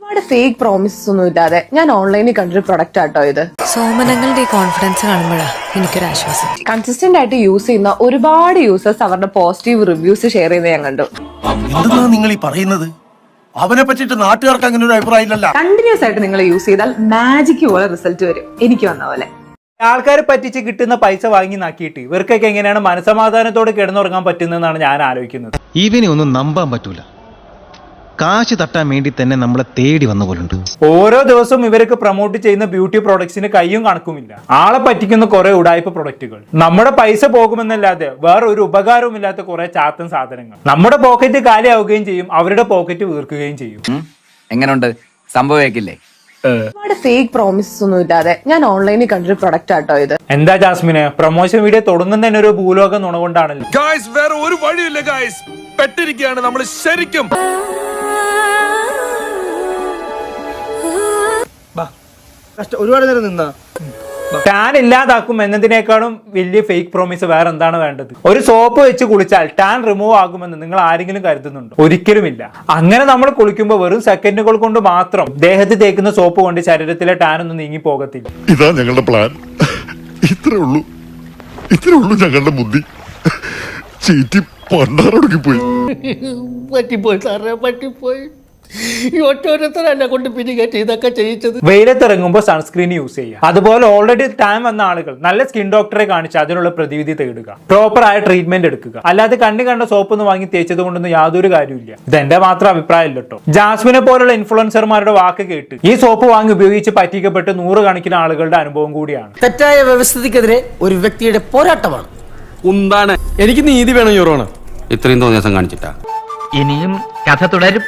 ഒരുപാട് fake promises ഒന്നും ഇല്ലാതെ ഞാൻ ഓൺലൈനിൽ കണ്ടൊരു പ്രൊഡക്റ്റ് ആട്ടോ ഇത്. സോമനങ്ങളുടെ ഈ കോൺഫിഡൻസ് കാണുമ്പോഴാണ് എനിക്കൊരു ആശ്വാസം. കൺസിസ്റ്റന്റ് ആയിട്ട് യൂസ് ചെയ്യുന്ന ഒരുപാട് യൂസേഴ്സ് അവരുടെ പോസിറ്റീവ് റിവ്യൂസ് ഷെയർ ചെയ്യുന്നത് ഞാൻ കണ്ടു. എന്താണ് നിങ്ങൾ ഈ പറയുന്നത്? അവനെ പറ്റിയിട്ട് നാട്ടുകാർക്ക് അങ്ങനെ ഒരു അഭിപ്രായം ഇല്ലല്ലോ. കണ്ടിന്യൂസ് ആയിട്ട് നിങ്ങൾ യൂസ് ചെയ്താൽ മാജിക് പോലെ റിസൾട്ട് വരും. എനിക്ക് വന്ന പോലെ. ആൾക്കാരെ പറ്റിച്ച് കിട്ടുന്ന പൈസ വാങ്ങി നാക്കിയിട്ട് ഇവർക്കൊക്കെ എങ്ങനെയാണ് മനസമാധാനത്തോടെ കിടന്നുറങ്ങാൻ പറ്റുന്നതെന്നാണ് ഞാൻ ആലോചിക്കുന്നത്. ഇവനെ ഒന്നും നമ്പാൻ പറ്റൂല. കാശ് തട്ടാൻ വേണ്ടി തന്നെ നമ്മളെ തേടി വന്ന പോലുണ്ട്. ഓരോ ദിവസവും ഇവരൊക്കെ പ്രൊമോട്ട് ചെയ്യുന്ന ബ്യൂട്ടി പ്രോഡക്ട്സിന് കയ്യും കണക്കുമില്ല. ആളെ പറ്റിക്കുന്ന കുറെ ഉടായ്പ പ്രൊഡക്റ്റുകൾ, നമ്മുടെ പൈസ പോകുമെന്നല്ലാതെ വേറെ ഒരു ഉപകാരവും ഇല്ലാത്ത കുറെ ചാത്തൻ സാധനങ്ങൾ. നമ്മുടെ പോക്കറ്റ് കാലിയാവുകയും ചെയ്യും, അവരുടെ പോക്കറ്റ് വീർക്കുകയും ചെയ്യും. എങ്ങനെയുണ്ട് സംഭവിക്കില്ലേ? ഒരുപാട് ഫേക്ക് പ്രോമിസസ് ഒന്നും ഇല്ലാതെ ഞാൻ ഓൺലൈനിൽ കണ്ടൊരു പ്രൊഡക്റ്റ് ആട്ടോ ഇത്. എന്താ ജാസ്മിന്, പ്രൊമോഷൻ വീഡിയോ തുടങ്ങുന്ന തന്നെ ഒരു ഭൂലോക നുണ കൊണ്ടാണല്ലോ. വേറെ ഒരു വഴിയില്ല ഗായ്സ്, പെട്ടിരിക്കുകയാണ് നമ്മൾ ശരിക്കും. ഒരുപാട് നേരം നിന്നാ ടാൻ ഇല്ലാതാക്കും എന്നതിനേക്കാളും വലിയ ഫേക്ക് പ്രോമിസ് വേറെ എന്താണ് വേണ്ടത്? ഒരു സോപ്പ് വെച്ച് കുളിച്ചാൽ ടാൻ റിമൂവ് ആകുമെന്ന് നിങ്ങൾ ആരെങ്കിലും കരുതുന്നുണ്ടോ? ഒരിക്കലുമില്ല. അങ്ങനെ നമ്മൾ കുളിക്കുമ്പോൾ വെറും സെക്കൻഡുകൾ കൊണ്ട് മാത്രം ദേഹത്ത് തേക്കുന്ന സോപ്പ് കൊണ്ട് ശരീരത്തിലെ ടാൻ ഒന്നും നീങ്ങി പോകത്തില്ല. ഇതാ ഞങ്ങളുടെ പ്ലാൻ. ഇത്രേ ഉള്ളൂ ഞങ്ങളുടെ ബുദ്ധി. ചീറ്റി പണ്ടാറൊടുക്കി പോയി. പറ്റിപ്പോയി സാറേ, പറ്റിപ്പോയി. ഈ ഒറ്റോരത്തര എന്നെ കൊണ്ട് പിരികേറ്റ് ഇതൊക്കെ ചെയ്യിച്ചത്. വെയിലത്തിറങ്ങുമ്പോൾ സൺസ്ക്രീൻ യൂസ് ചെയ്യുക. അതുപോലെ ഓൾറെഡി ടാൻ വന്ന ആളുകൾ നല്ല സ്കിൻ ഡോക്ടറെ കാണിച്ച് അതിനുള്ള പ്രതിവിധി തേടുക. പ്രോപ്പർ ആയ ട്രീറ്റ്മെന്റ് എടുക്കുക. അല്ലാതെ കണ്ട സോപ്പ് ഒന്ന് വാങ്ങി തേച്ചത് കൊണ്ടൊന്നും യാതൊരു കാര്യമില്ല. ഇതെന്റെ മാത്രം അഭിപ്രായമല്ല കേട്ടോ. ജാസ്മിനെ പോലുള്ള ഇൻഫ്ലുവൻസർമാരുടെ വാക്ക് കേട്ട് ഈ സോപ്പ് വാങ്ങി ഉപയോഗിച്ച് പറ്റിക്കപ്പെട്ട് 100 കണക്കിന് ആളുകളുടെ അനുഭവം കൂടിയാണ്. തെറ്റായ വ്യവസ്ഥിതിക്കെതിരെ ഒരു വ്യക്തിയുടെ പോരാട്ടമാണ്. എന്താണ്? എനിക്ക് നീതി വേണം യുവർ ഓണർ. ഇത്രയും തോന്നിയ ദിവസം കാണിച്ചിട്ടാ ഇനിയും കഥ തുടരും.